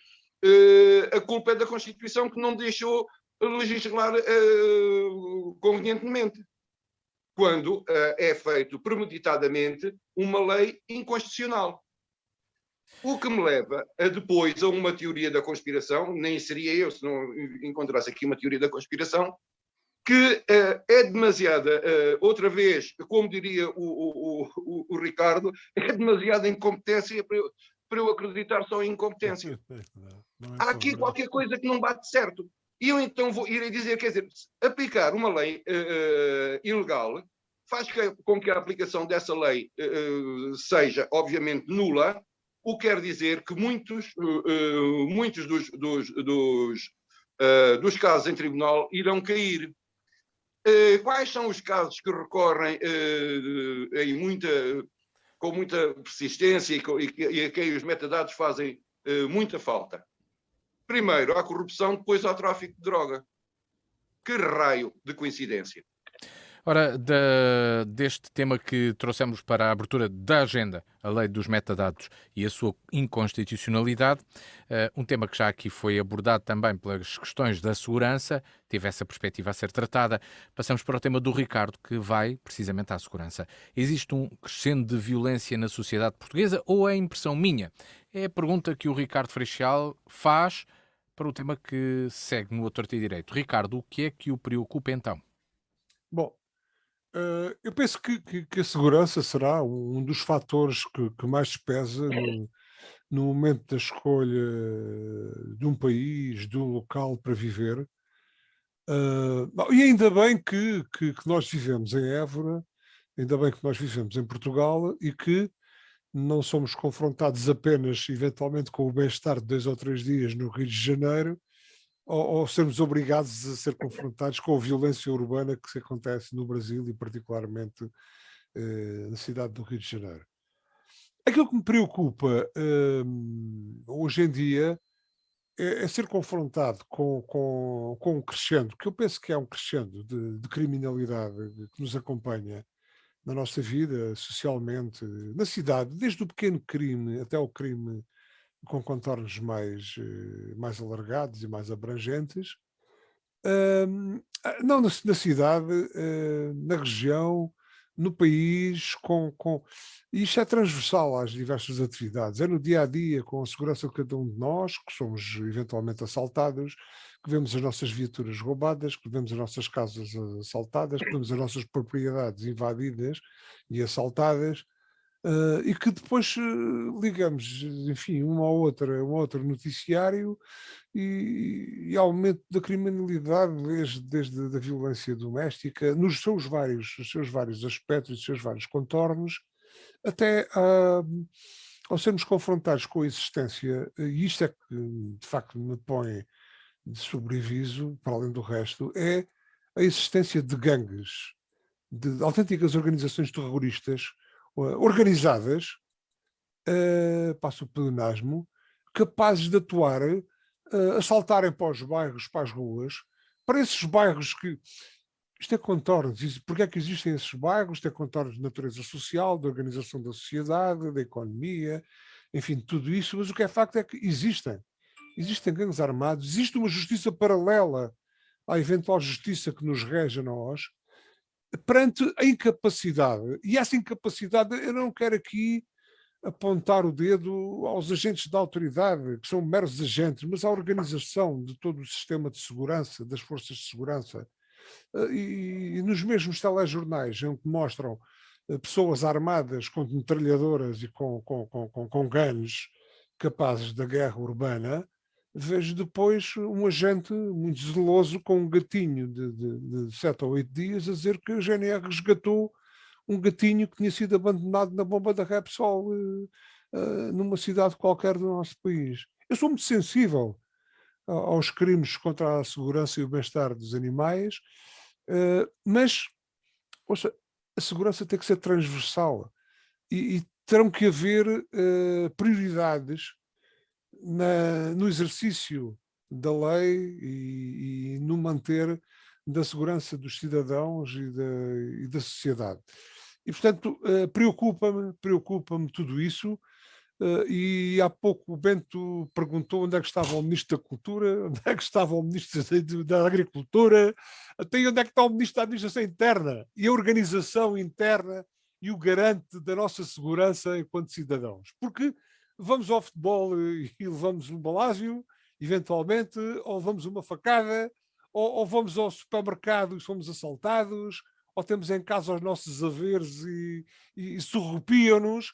a culpa é da Constituição que não deixou legislar convenientemente, quando é feito premeditadamente uma lei inconstitucional. O que me leva depois a uma teoria da conspiração, nem seria eu se não encontrasse aqui uma teoria da conspiração, que é demasiada, outra vez, como diria o Ricardo, é demasiada incompetência para eu acreditar só em incompetência. Há aqui qualquer coisa que não bate certo. E eu então irei dizer, quer dizer, aplicar uma lei ilegal faz com que a aplicação dessa lei seja, obviamente, nula, o que quer dizer que muitos dos casos em tribunal irão cair. Quais são os casos que recorrem com muita persistência e a quem os metadados fazem muita falta? Primeiro, à corrupção, depois ao tráfico de droga. Que raio de coincidência! Ora, deste tema que trouxemos para a abertura da agenda, a lei dos metadados e a sua inconstitucionalidade, um tema que já aqui foi abordado também pelas questões da segurança, teve essa perspectiva a ser tratada. Passamos para o tema do Ricardo, que vai precisamente à segurança. Existe um crescendo de violência na sociedade portuguesa ou é impressão minha? É a pergunta que o Ricardo Freixal faz para o tema que segue no A Torto e Direito. Ricardo, o que é que o preocupa então? Bom, eu penso que a segurança será um dos fatores que mais pesa no momento da escolha de um país, de um local para viver. E ainda bem que nós vivemos em Évora, ainda bem que nós vivemos em Portugal e que não somos confrontados apenas, eventualmente, com o bem-estar de 2 ou 3 dias no Rio de Janeiro, ou sermos obrigados a ser confrontados com a violência urbana que se acontece no Brasil e particularmente na cidade do Rio de Janeiro. Aquilo que me preocupa hoje em dia é ser confrontado com um crescendo, que eu penso que é um crescendo de criminalidade que nos acompanha na nossa vida, socialmente, na cidade, desde o pequeno crime até o crime com contornos mais alargados e mais abrangentes. Não na cidade, na região, no país, e isto é transversal às diversas atividades, é no dia a dia, com a segurança de cada um de nós, que somos eventualmente assaltados, que vemos as nossas viaturas roubadas, que vemos as nossas casas assaltadas, que vemos as nossas propriedades invadidas e assaltadas, e que depois ligamos, enfim, um outro noticiário e aumento da criminalidade desde a violência doméstica, nos seus vários aspectos, os seus vários contornos, até ao sermos confrontados com a existência, e isto é que de facto me põe de sobreaviso, para além do resto, é a existência de gangues, de autênticas organizações terroristas organizadas, passo o pleonasmo, capazes de atuar, assaltarem para os bairros, para as ruas, para esses bairros que... Isto é contornos. Porque é que existem esses bairros? Isto é contornos de natureza social, de organização da sociedade, da economia, enfim, tudo isso. Mas o que é facto é que existem gangues armados, existe uma justiça paralela à eventual justiça que nos rege a nós, perante a incapacidade. E essa incapacidade, eu não quero aqui apontar o dedo aos agentes da autoridade, que são meros agentes, mas à organização de todo o sistema de segurança, das forças de segurança. E nos mesmos telejornais, em que mostram pessoas armadas com metralhadoras e com guns capazes da guerra urbana, vejo depois um agente muito zeloso com um gatinho de 7 ou 8 dias a dizer que a GNR resgatou um gatinho que tinha sido abandonado na bomba da Repsol numa cidade qualquer do nosso país. Eu sou muito sensível aos crimes contra a segurança e o bem-estar dos animais, mas ouça, a segurança tem que ser transversal e terão que haver prioridades no exercício da lei e no manter da segurança dos cidadãos e da sociedade. E, portanto, preocupa-me tudo isso. E há pouco o Bento perguntou onde é que estava o Ministro da Cultura, onde é que estava o Ministro da Agricultura, até onde é que está o Ministro da Administração Interna e a organização interna e o garante da nossa segurança enquanto cidadãos. Porque vamos ao futebol e levamos um balásio, eventualmente, ou levamos uma facada, ou vamos ao supermercado e somos assaltados, ou temos em casa os nossos haveres e surrupiam-nos.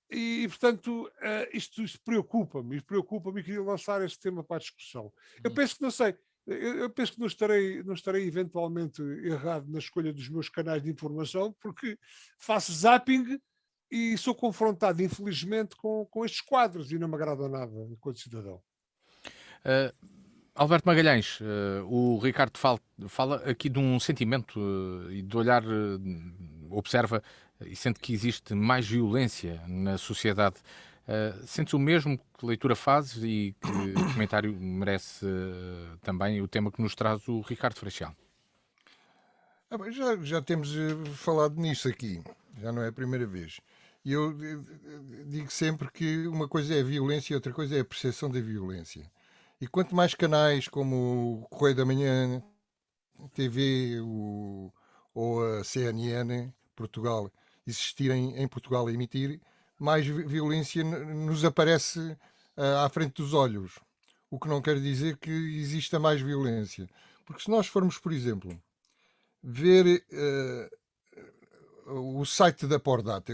E portanto, isto preocupa-me e queria lançar este tema para a discussão. Eu penso que não sei, eu penso que não estarei eventualmente errado na escolha dos meus canais de informação, porque faço zapping e sou confrontado, infelizmente, com estes quadros e não me agrada nada enquanto cidadão. Alberto Magalhães, o Ricardo fala aqui de um sentimento e de olhar, observa e sente que existe mais violência na sociedade. Sentes o mesmo? Que leitura fazes e que comentário merece também o tema que nos traz o Ricardo Freixal? Já temos falado nisso aqui, já não é a primeira vez. E eu digo sempre que uma coisa é a violência e outra coisa é a percepção da violência. E quanto mais canais como o Correio da Manhã, TV ou a CNN Portugal existirem em Portugal a emitir, mais violência nos aparece à frente dos olhos. O que não quer dizer que exista mais violência. Porque se nós formos, por exemplo, ver o site da Pordata,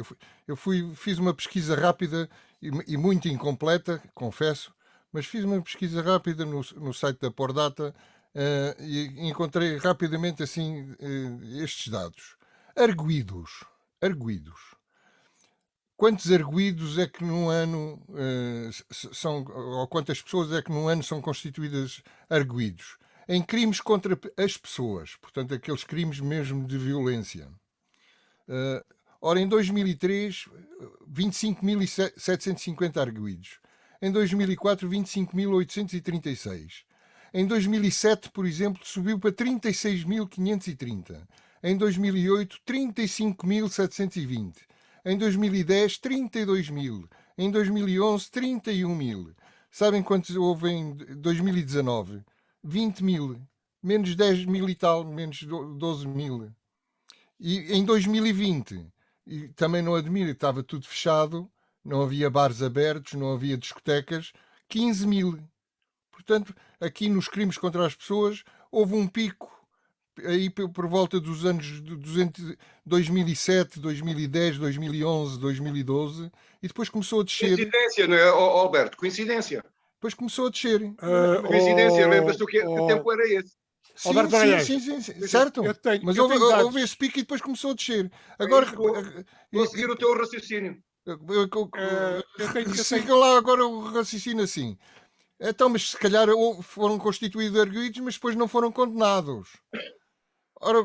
fiz uma pesquisa rápida e muito incompleta, confesso, mas fiz uma pesquisa rápida no site da Pordata e encontrei rapidamente assim estes dados. Arguídos. Quantos arguídos é que num ano são, ou quantas pessoas é que num ano são constituídas arguídos? Em crimes contra as pessoas, portanto, aqueles crimes mesmo de violência. Ora, em 2003, 25.750 arguídos. Em 2004, 25.836. Em 2007, por exemplo, subiu para 36.530. Em 2008, 35.720. Em 2010, 32.000. Em 2011, 31.000. Sabem quantos houve em 2019? 20.000. Menos 10.000 e tal, menos 12.000. E em 2020, e também não admiro, estava tudo fechado, não havia bares abertos, não havia discotecas, 15.000. Portanto, aqui nos crimes contra as pessoas, houve um pico aí por volta dos anos 2007, 2010, 2011, 2012 e depois começou a descer. Coincidência, não é, Alberto? Coincidência. Depois começou a descer. Coincidência, lembra-se do que tempo era esse? Sim, certo. Mas houve esse pico e depois começou a descer. Agora vou seguir o teu raciocínio. Sigam lá agora o raciocínio assim. Então, mas se calhar foram constituídos arguídos, mas depois não foram condenados. Ora,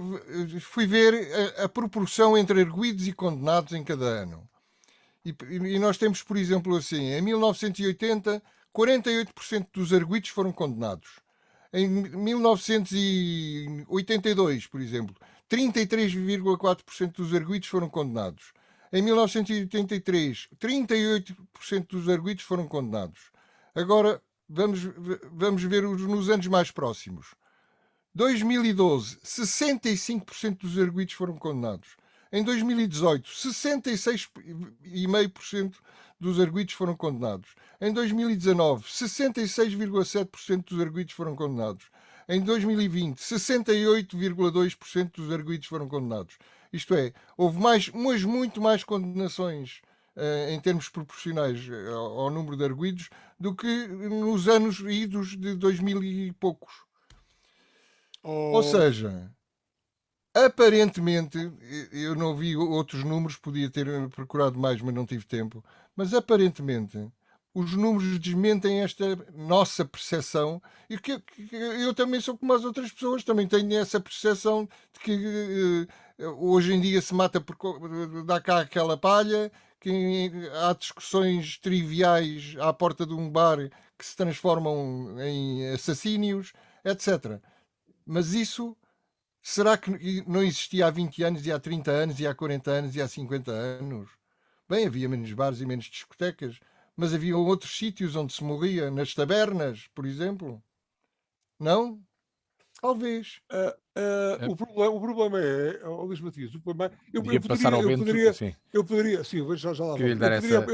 fui ver a proporção entre arguídos e condenados em cada ano. E nós temos, por exemplo, assim, em 1980, 48% dos arguídos foram condenados. Em 1982, por exemplo, 33,4% dos arguídos foram condenados. Em 1983, 38% dos arguídos foram condenados. Agora, vamos ver nos anos mais próximos. 2012, 65% dos arguídos foram condenados. Em 2018, 66,5% dos arguídos foram condenados. Em 2019, 66,7% dos arguídos foram condenados. Em 2020, 68,2% dos arguídos foram condenados. Isto é, houve mas muito mais condenações em termos proporcionais ao número de arguídos do que nos anos idos de 2000 e poucos. Ou seja, aparentemente, eu não vi outros números, podia ter procurado mais, mas não tive tempo, mas aparentemente os números desmentem esta nossa percepção e que eu também sou como as outras pessoas, também tenho essa percepção de que hoje em dia se mata por dar cá aquela palha, que há discussões triviais à porta de um bar que se transformam em assassínios, etc. Mas isso, será que não existia há 20 anos, e há 30 anos, e há 40 anos, e há 50 anos? Bem, havia menos bares e menos discotecas, mas havia outros sítios onde se morria, nas tabernas, por exemplo. Não? Talvez. O problema é, Luís Matias, o problema é, eu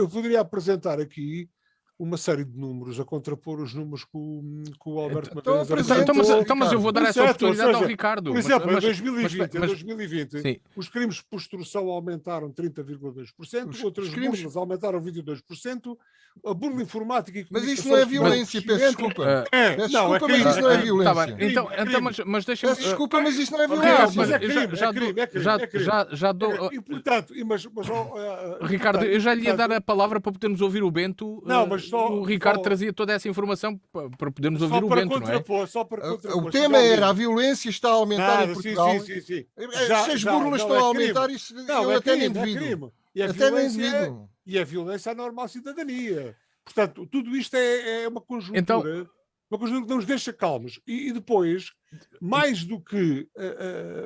poderia apresentar aqui uma série de números a contrapor os números que o Alberto Magalhães apresentou. Mas eu vou dar essa oportunidade ao Ricardo. Por exemplo, em 2020, os crimes por extorsão aumentaram 30,2%, outras burlas aumentaram 22%, a burla informática e mas isso não é violência, peço desculpa. Peço desculpa, mas isso não é violência. Então, mas deixa-me... Peço desculpa, mas isso não é violência. Já dou... E, portanto, Ricardo, eu já lhe ia dar a palavra para podermos ouvir o Bento. Não, mas o Ricardo trazia toda essa informação para podermos ouvir o Bento, não é? O tema era a violência está a aumentar em Portugal. Sim. Se as burlas estão a aumentar, isso eu até nem devido. E a violência é normal à cidadania. Portanto, tudo isto é uma conjuntura. uma coisa que não nos deixa calmos. E depois, mais do que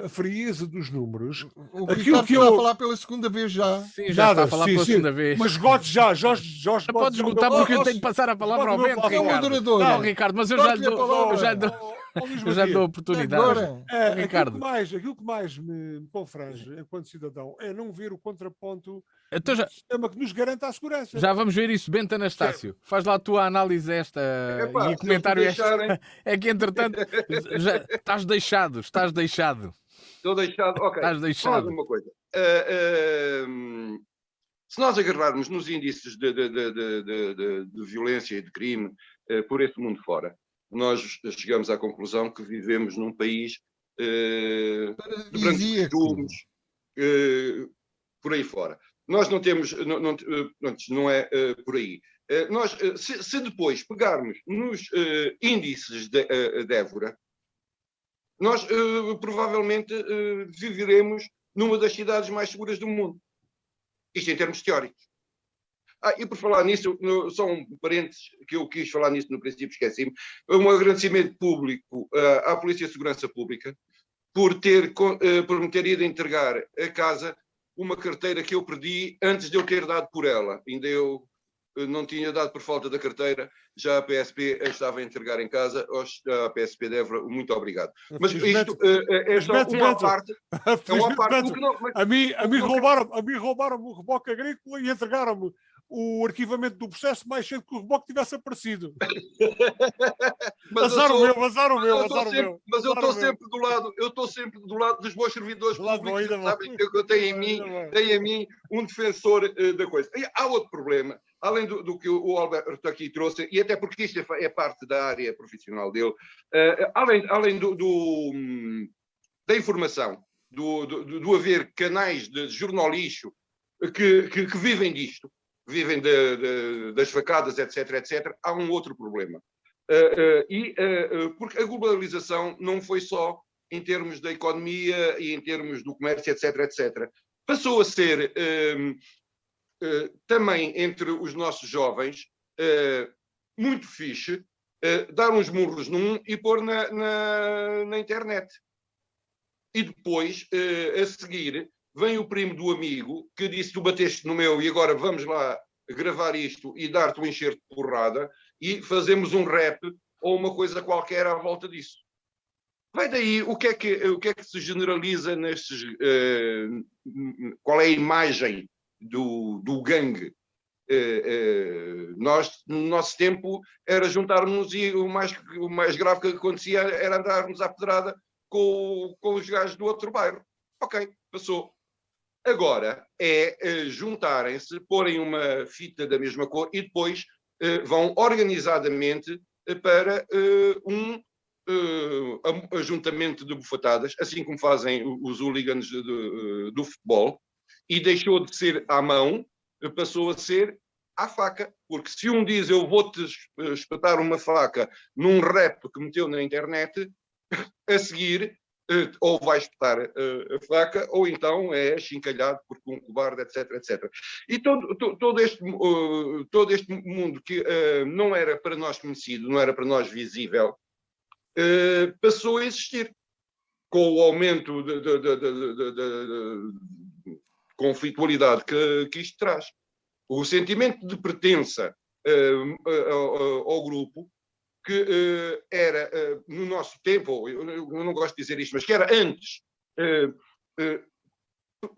a frieza dos números, O aquilo Ricardo que está a eu... falar pela segunda vez já. Sim, já está a falar pela segunda vez. Mas esgote já, Jorge Não pode pode esgotar porque eu tenho que passar a palavra ao Bento, É um Ricardo. adorador. Não, Ricardo, mas eu já lhe Corte-lhe a dou, palavra. eu já lhe dou a oportunidade. Agora. Ricardo. Aquilo que mais me confrange enquanto cidadão é não ver o contraponto Então do sistema que nos garanta a segurança. já vamos ver isso. Bento Anastácio, faz lá a tua análise esta Epá, e o comentário se eles deixarem... é que, entretanto, já estás deixado. Estou deixado. Ok, Estás deixado. vamos uma coisa. Se nós agarrarmos nos índices de violência e de crime por esse mundo fora, nós chegamos à conclusão que vivemos num país de brancos costumes, por aí fora. Nós não temos, não é por aí. Nós, se depois pegarmos nos índices de Évora, nós provavelmente viveremos numa das cidades mais seguras do mundo. Isto em termos teóricos. E por falar nisso, só um parênteses que eu quis falar nisso no princípio, esqueci-me. Um agradecimento público à Polícia de Segurança Pública por me ter ido entregar a casa uma carteira que eu perdi antes de eu ter dado por ela. Ainda eu não tinha dado por falta da carteira, já a PSP a estava a entregar em casa. A PSP de Évora, muito obrigado. Mas isto é só uma parte. É uma parte que não... A mim roubaram-me o reboque agrícola e entregaram-me o arquivamento do processo mais cedo que o reboque tivesse aparecido. Azar o meu. Mas eu estou sempre do lado dos bons servidores públicos, sabem que eu tenho em mim um defensor da coisa. E há outro problema, além do que o Alberto aqui trouxe, e até porque isto é parte da área profissional dele, além da informação, do haver canais de jornalixo que vivem disto, vivem das facadas, etc., há um outro problema. Porque a globalização não foi só em termos da economia e em termos do comércio, etc. Passou a ser também entre os nossos jovens muito fixe dar uns murros num e pôr na internet. E depois, a seguir, vem o primo do amigo que disse: tu bateste no meu e agora vamos lá gravar isto e dar-te um enxerto de porrada e fazemos um rap ou uma coisa qualquer à volta disso. Vai daí, o que é que se generaliza nestes... qual é a imagem do gangue? Nós, no nosso tempo, era juntarmos e o mais grave que acontecia era andarmos à pedrada com os gajos do outro bairro. Ok, passou. Agora é juntarem-se, porem uma fita da mesma cor e depois vão organizadamente para um ajuntamento de bufatadas, assim como fazem os hooligans do futebol, e deixou de ser à mão, passou a ser à faca, porque se um diz eu vou-te espetar uma faca num rap que meteu na internet, a seguir ou vai espetar a faca, ou então é chincalhado porque um cobarde, etc. E todo este mundo que não era para nós conhecido, não era para nós visível, passou a existir. Com o aumento da conflitualidade que isto traz. O sentimento de pertença ao grupo, que era, no nosso tempo, eu não gosto de dizer isto, mas que era antes,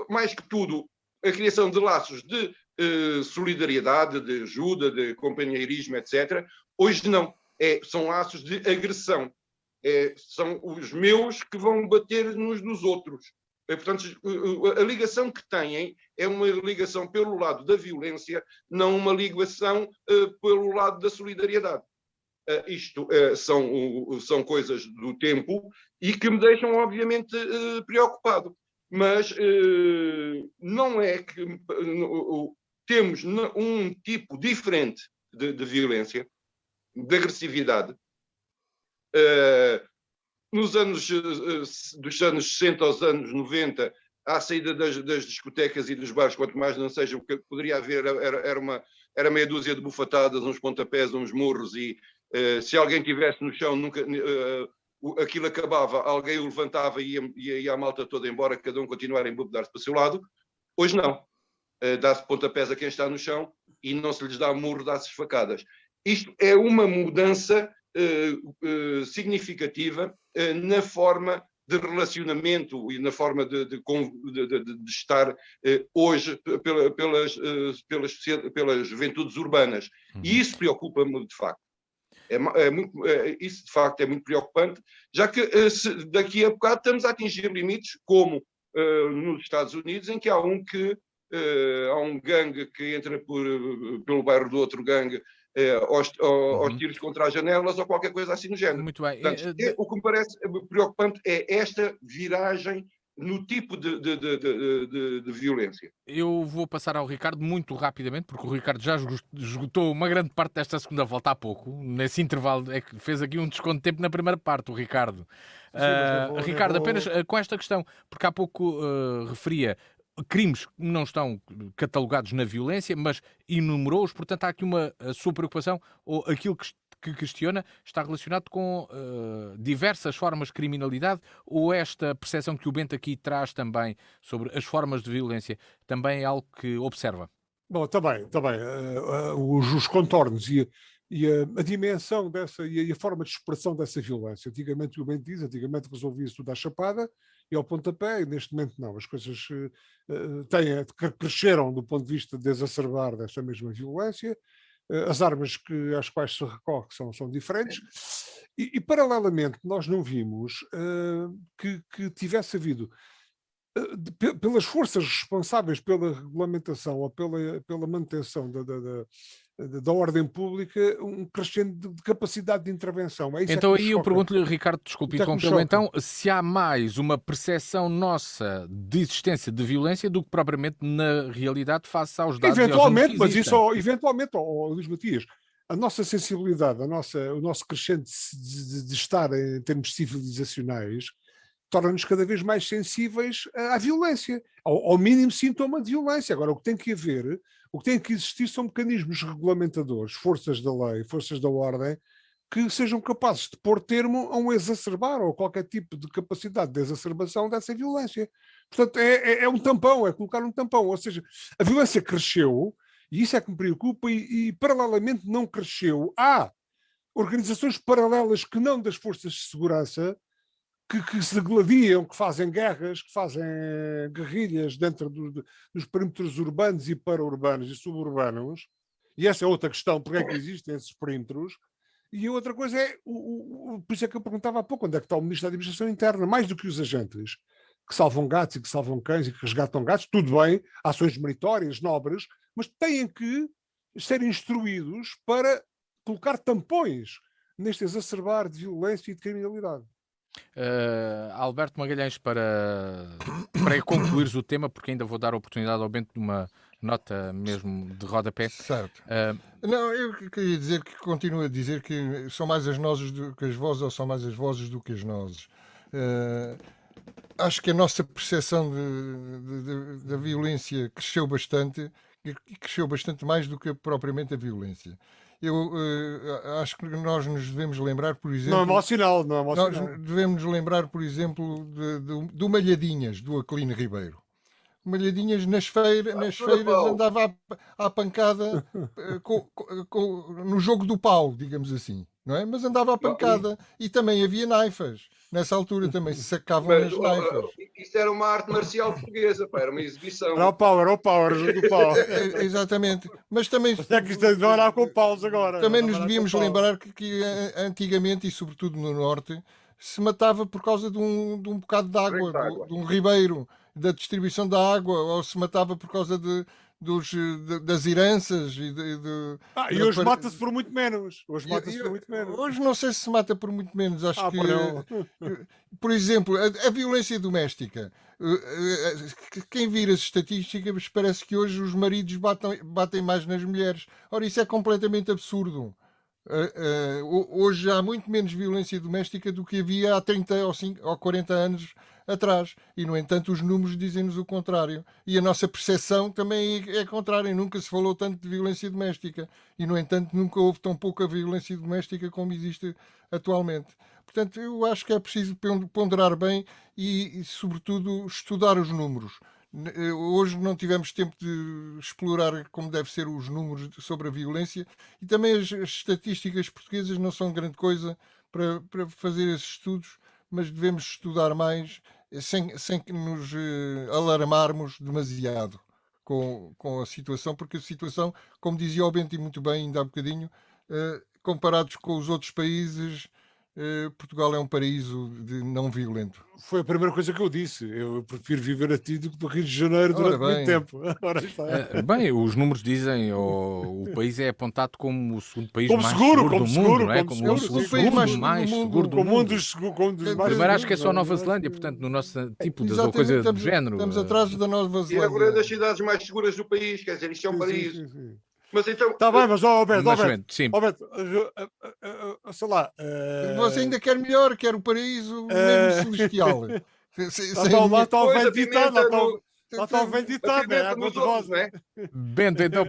mais que tudo, a criação de laços de solidariedade, de ajuda, de companheirismo, etc. Hoje não. São laços de agressão. São os meus que vão bater uns nos outros. Portanto, a ligação que têm é uma ligação pelo lado da violência, não uma ligação pelo lado da solidariedade. Isto são coisas do tempo e que me deixam, obviamente, preocupado. Mas não é que temos um tipo diferente de violência, de agressividade. Dos anos 60 aos anos 90, à saída das discotecas e dos bares, quanto mais não seja, o que poderia haver era meia dúzia de bufatadas, uns pontapés, uns murros Se alguém estivesse no chão, aquilo acabava, alguém o levantava e ia a malta toda embora, cada um continuar a embebedar-se para o seu lado. Hoje não. Dá-se pontapés a quem está no chão e não se lhes dá murro, dá-se facadas. Isto é uma mudança significativa na forma de relacionamento e na forma de estar hoje pelas juventudes urbanas. E isso preocupa-me de facto. Isso de facto é muito preocupante, já que daqui a bocado estamos a atingir limites como nos Estados Unidos, em que há um gangue que entra pelo bairro do outro gangue aos tiros contra as janelas ou qualquer coisa assim no género. Muito bem. Portanto, o que me parece preocupante é esta viragem no tipo de violência. Eu vou passar ao Ricardo muito rapidamente, porque o Ricardo já esgotou uma grande parte desta segunda volta há pouco. Nesse intervalo é que fez aqui um desconto de tempo na primeira parte, o Ricardo. Sim, Ricardo, apenas com esta questão, porque há pouco referia crimes que não estão catalogados na violência, mas enumerou-os, portanto há aqui a sua preocupação, ou aquilo que questiona, está relacionado com diversas formas de criminalidade, ou esta percepção que o Bento aqui traz também sobre as formas de violência, também é algo que observa? Bom, também. Os contornos e a dimensão dessa e a forma de expressão dessa violência. Antigamente, o Bento diz, resolvia-se tudo à chapada e ao pontapé, e neste momento não. As coisas cresceram do ponto de vista de exacerbar dessa mesma violência. As armas às quais se recorre são diferentes. E paralelamente, nós não vimos que tivesse havido, pelas forças responsáveis pela regulamentação ou pela manutenção da ordem pública, um crescente de capacidade de intervenção. Então aí eu pergunto-lhe, Ricardo, desculpe interrompê-lo, então, se há mais uma percepção nossa de existência de violência do que propriamente na realidade face aos dados eventualmente, e aos mas isso, eventualmente, Luís Matias, a nossa sensibilidade, o nosso crescente de estar em termos civilizacionais, torna-nos cada vez mais sensíveis à violência, ao mínimo sintoma de violência. Agora, o que tem que haver, o que tem que existir são mecanismos regulamentadores, forças da lei, forças da ordem, que sejam capazes de pôr termo a um exacerbar ou qualquer tipo de capacidade de exacerbação dessa violência. Portanto, é um tampão, é colocar um tampão. Ou seja, a violência cresceu, e isso é que me preocupa, e paralelamente não cresceu. Há organizações paralelas que não das forças de segurança, que se degladiam, que fazem guerras, que fazem guerrilhas dentro dos perímetros urbanos e para-urbanos e suburbanos, e essa é outra questão, porque é que existem esses perímetros. E a outra coisa é, por isso é que eu perguntava há pouco, onde é que está o Ministro da Administração Interna, mais do que os agentes que salvam gatos e que salvam cães e que resgatam gatos, tudo bem, ações meritórias, nobres, mas têm que ser instruídos para colocar tampões neste exacerbar de violência e de criminalidade. Alberto Magalhães, para concluires o tema, porque ainda vou dar a oportunidade ao Bento de uma nota mesmo de rodapé. Certo. Não, eu queria dizer que continuo a dizer que são mais as nozes do que as vozes, ou são mais as vozes do que as nozes. Acho que a nossa percepção da violência cresceu bastante, e cresceu bastante mais do que propriamente a violência. Eu acho que nós nos devemos lembrar, por exemplo... Não é mau sinal, não é mau sinal. Nós devemos nos lembrar, por exemplo, do Malhadinhas, do Aquilino Ribeiro. O Malhadinhas nas feiras andava à pancada no jogo do pau, digamos assim, não é? Mas andava à pancada. E também havia naifas. Nessa altura também se sacavam as naifas. Isso era uma arte marcial portuguesa, pá, era uma exibição. Era o pau, jogo do pau. Exatamente. Mas também... É que isto é de olhar com paus agora. Também nos devíamos lembrar que antigamente, e sobretudo no Norte, se matava por causa de um bocado de água, de um ribeiro, da distribuição da água, ou se matava por causa das heranças. E hoje mata-se por muito menos. Hoje não sei se mata por muito menos. Acho que, por exemplo, a violência doméstica. Quem vira as estatísticas parece que hoje os maridos batem mais nas mulheres. Ora, isso é completamente absurdo. Hoje há muito menos violência doméstica do que havia há 30 ou 40 anos atrás. E, no entanto, os números dizem-nos o contrário. E a nossa percepção também é contrária. Nunca se falou tanto de violência doméstica. E, no entanto, nunca houve tão pouca violência doméstica como existe atualmente. Portanto, eu acho que é preciso ponderar bem e sobretudo, estudar os números. Hoje não tivemos tempo de explorar como deve ser os números sobre a violência, e também as estatísticas portuguesas não são grande coisa para fazer esses estudos, mas devemos estudar mais sem que nos alarmarmos demasiado com a situação, porque a situação, como dizia o Bento muito bem ainda há bocadinho, comparados com os outros países, Portugal é um paraíso de não violento. Foi a primeira coisa que eu disse. Eu prefiro viver a ti do que no Rio de Janeiro durante muito tempo. Ora está. Bem, os números dizem o país é apontado como o segundo país como mais seguro, seguro como do seguro, mundo, não é? Como o segundo país mais seguro do mundo. Primeiro acho que é só Nova Zelândia, portanto, no nosso tipo de ou coisa do género. Estamos atrás da Nova Zelândia. E agora é das cidades mais seguras do país, quer dizer, isto é um paraíso. Sim. Mas então... Está bem, mas Alberto, sim. sei lá... Você ainda quer melhor, quer o paraíso mesmo celestial. Lá está o vento ditado, lá está o vento ditado, é água de rosa. Bento, então,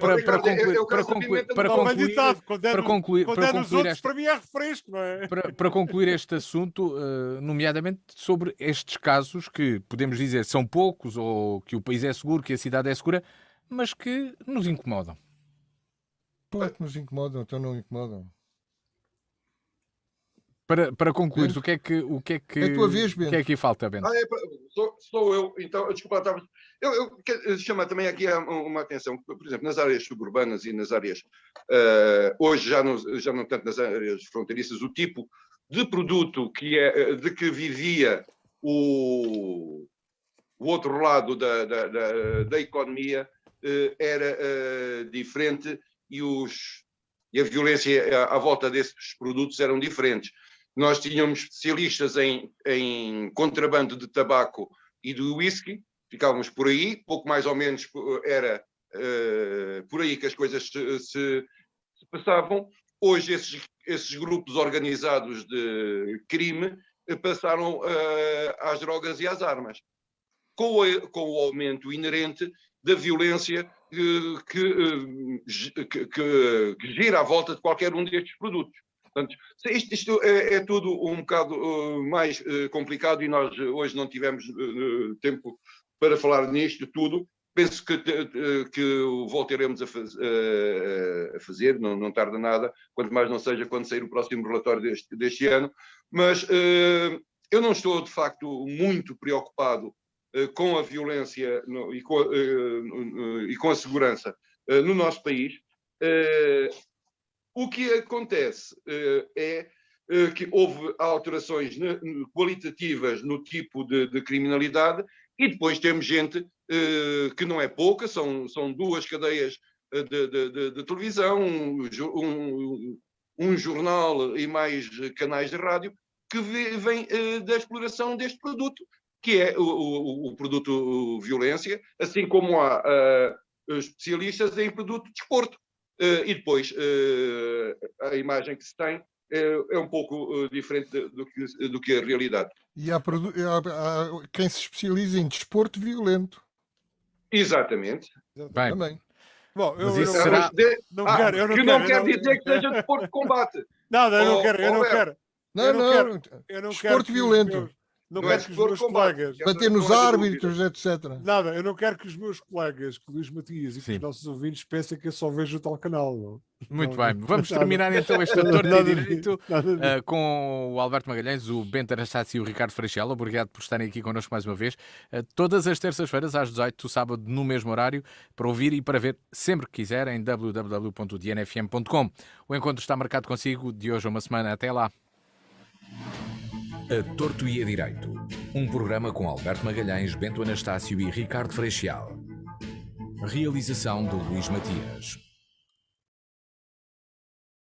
para concluir este assunto, nomeadamente sobre estes casos que podemos dizer são poucos, ou que o país é seguro, que a cidade é segura, mas que nos incomodam. Claro que nos incomodam, então não incomodam. Para concluir, o que é que é a tua vez, Bento. O que é que falta, Bento? Sou eu, então, desculpa, eu quero chamar também aqui uma atenção, por exemplo, nas áreas suburbanas e nas áreas, hoje já não tanto nas áreas fronteiriças, o tipo de produto de que vivia o outro lado da economia era diferente, e a violência à volta desses produtos eram diferentes. Nós tínhamos especialistas em contrabando de tabaco e de whisky, ficávamos por aí, pouco mais ou menos era por aí que as coisas se passavam. Hoje esses grupos organizados de crime passaram às drogas e às armas, com o aumento inerente da violência que gira à volta de qualquer um destes produtos. Portanto, isto é tudo um bocado mais complicado, e nós hoje não tivemos tempo para falar nisto tudo. Penso que voltaremos a fazer, não tarda nada, quanto mais não seja quando sair o próximo relatório deste ano. Mas eu não estou, de facto, muito preocupado com a violência e com a segurança no nosso país. O que acontece é que houve alterações qualitativas no tipo de criminalidade, e depois temos gente que não é pouca, são duas cadeias de televisão, um jornal e mais canais de rádio que vivem da exploração deste produto, que é o produto violência, assim como há especialistas em produto de desporto. E depois a imagem que se tem é um pouco diferente do que a realidade. E há quem se especializa em desporto violento. Exatamente. Bem, também. Bom, mas isso será... não quer dizer que seja desporto de combate. Não, eu não quero. Não, desporto violento. Não quero que os meus colegas... Bater nos árbitros, etc. Nada, eu não quero que os meus colegas, que o Luís Matias e que os nossos ouvintes pensem que eu só vejo o tal canal. Não? Muito bem. Vamos terminar então este Torto e Direito com o Alberto Magalhães, o Bento Anastácio e o Ricardo Freixel. Obrigado por estarem aqui connosco mais uma vez. Todas as terças-feiras às 18, sábado, no mesmo horário, para ouvir e para ver sempre que quiser em www.dnfm.com. O encontro está marcado consigo de hoje a uma semana. Até lá. A Torto e a Direito, um programa com Alberto Magalhães, Bento Anastácio e Ricardo Freixel. Realização de Luís Matias.